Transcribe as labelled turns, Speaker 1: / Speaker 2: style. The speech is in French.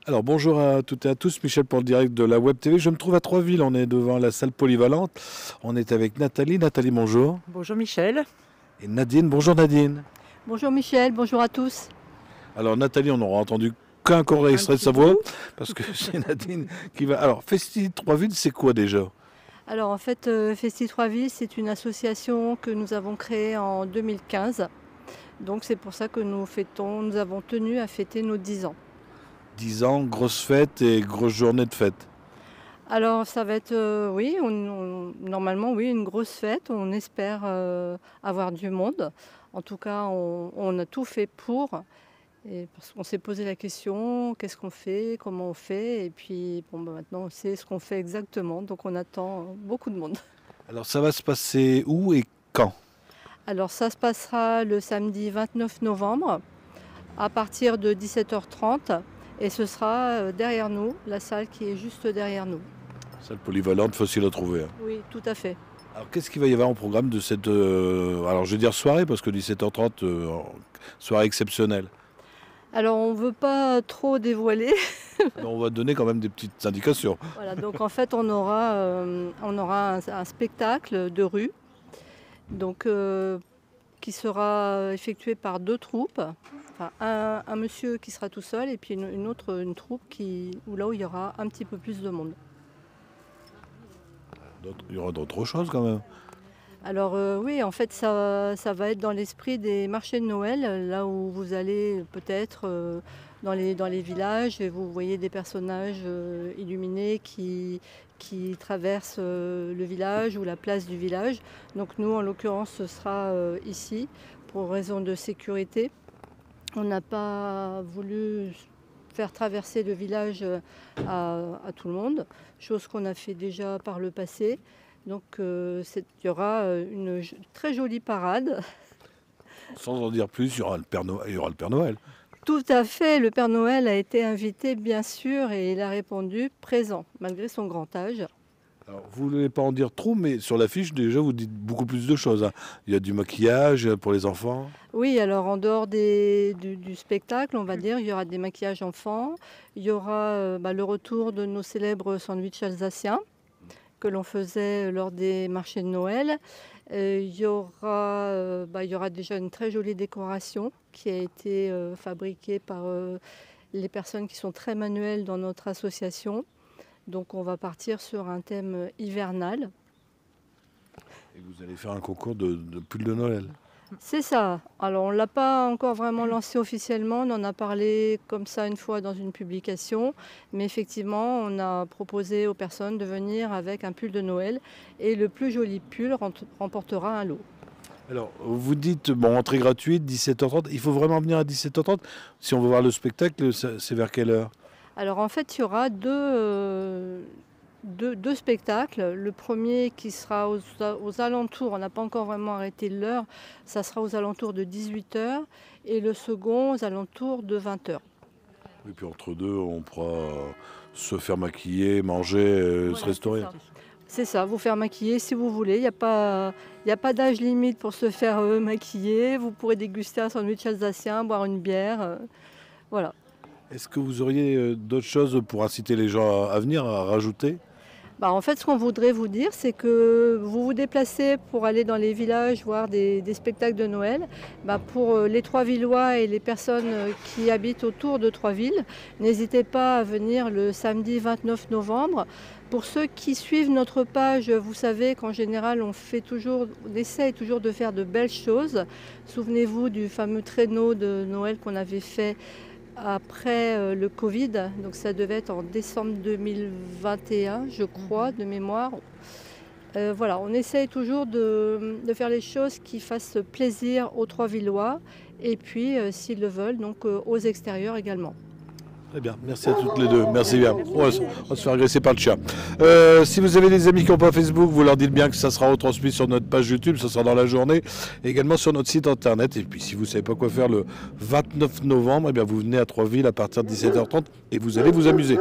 Speaker 1: Alors bonjour à toutes et à tous, Michel pour le direct de la Web TV. Je me trouve à Troisville, on est devant la salle polyvalente. On est avec Nathalie. Nathalie, bonjour.
Speaker 2: Bonjour Michel.
Speaker 1: Et Nadine, bonjour Nadine.
Speaker 3: Bonjour Michel, bonjour à tous.
Speaker 1: Alors Nathalie, on n'aura entendu qu'un court extrait de sa voix, parce que c'est Nadine qui va... Alors Festi Troisville, c'est quoi déjà?
Speaker 3: Alors en fait, Festi Troisville, c'est une association que nous avons créée en 2015. Donc c'est pour ça que nous avons tenu à fêter nos 10 ans.
Speaker 1: 10 ans, grosse fête et grosse journée de fête.
Speaker 3: Alors ça va être, oui, normalement oui, une grosse fête. On espère avoir du monde. En tout cas, on a tout fait pour. Et parce qu'on s'est posé la question, qu'est-ce qu'on fait, comment on fait. Et puis maintenant on sait ce qu'on fait exactement. Donc on attend beaucoup de monde.
Speaker 1: Alors ça va se passer où et quand?
Speaker 3: Alors ça se passera le samedi 29 novembre à partir de 17h30. Et ce sera derrière nous, la salle qui est juste derrière nous.
Speaker 1: Salle polyvalente, facile à trouver. Hein.
Speaker 3: Oui, tout à fait.
Speaker 1: Alors qu'est-ce qu'il va y avoir au programme de cette... alors je vais dire soirée, parce que 17h30, soirée exceptionnelle.
Speaker 3: Alors on ne veut pas trop dévoiler.
Speaker 1: On va donner quand même des petites indications.
Speaker 3: Voilà, donc en fait on aura un spectacle de rue donc, qui sera effectué par 2 troupes. Enfin, un monsieur qui sera tout seul et puis une troupe où il y aura un petit peu plus de monde.
Speaker 1: Il y aura d'autres choses quand même.
Speaker 3: Alors oui, en fait ça va être dans l'esprit des marchés de Noël, là où vous allez peut-être dans les villages et vous voyez des personnages illuminés qui traversent le village ou la place du village. Donc nous en l'occurrence ce sera ici pour raison de sécurité. On n'a pas voulu faire traverser le village à tout le monde, chose qu'on a fait déjà par le passé. Donc il y aura une très jolie parade.
Speaker 1: Sans en dire plus, il y aura le Père Noël.
Speaker 3: Tout à fait, le Père Noël a été invité bien sûr et il a répondu présent, malgré son grand âge.
Speaker 1: Alors, vous ne voulez pas en dire trop, mais sur l'affiche, déjà, vous dites beaucoup plus de choses. Hein. Il y a du maquillage pour les enfants.
Speaker 3: Oui, alors en dehors du spectacle, on va dire, il y aura des maquillages enfants. Il y aura le retour de nos célèbres sandwichs alsaciens que l'on faisait lors des marchés de Noël. Il y aura déjà une très jolie décoration qui a été fabriquée par les personnes qui sont très manuelles dans notre association. Donc on va partir sur un thème hivernal.
Speaker 1: Et vous allez faire un concours de pull de Noël.
Speaker 3: C'est ça. Alors on ne l'a pas encore vraiment lancé officiellement, on en a parlé comme ça une fois dans une publication. Mais effectivement, on a proposé aux personnes de venir avec un pull de Noël. Et le plus joli pull remportera un lot.
Speaker 1: Alors, vous dites, entrée gratuite, 17h30. Il faut vraiment venir à 17h30. Si on veut voir le spectacle, c'est vers quelle heure?
Speaker 3: Alors en fait, il y aura deux spectacles. Le premier qui sera aux alentours, on n'a pas encore vraiment arrêté l'heure, ça sera aux alentours de 18h. Et le second aux alentours de 20h.
Speaker 1: Et puis entre deux, on pourra se faire maquiller, manger, se restaurer.
Speaker 3: C'est ça, vous faire maquiller si vous voulez. Il n'y a pas d'âge limite pour se faire maquiller. Vous pourrez déguster un sandwich alsacien, boire une bière. Voilà.
Speaker 1: Est-ce que vous auriez d'autres choses pour inciter les gens à venir, à rajouter?
Speaker 3: En fait, ce qu'on voudrait vous dire, c'est que vous vous déplacez pour aller dans les villages voir des spectacles de Noël. Pour les Troisvillois et les personnes qui habitent autour de Troisville, n'hésitez pas à venir le samedi 29 novembre. Pour ceux qui suivent notre page, vous savez qu'en général, on essaye toujours de faire de belles choses. Souvenez-vous du fameux traîneau de Noël qu'on avait fait après le Covid, donc ça devait être en décembre 2021, je crois, de mémoire. Voilà, on essaye toujours de faire les choses qui fassent plaisir aux Troisvillois et puis, s'ils le veulent, donc aux extérieurs également.
Speaker 1: Très bien, merci à toutes les deux, merci bien. On va se faire agresser par le chat. Si vous avez des amis qui n'ont pas Facebook, vous leur dites bien que ça sera retransmis sur notre page YouTube, ça sera dans la journée, et également sur notre site internet. Et puis si vous ne savez pas quoi faire le 29 novembre, vous venez à Troisville à partir de 17h30 et vous allez vous amuser.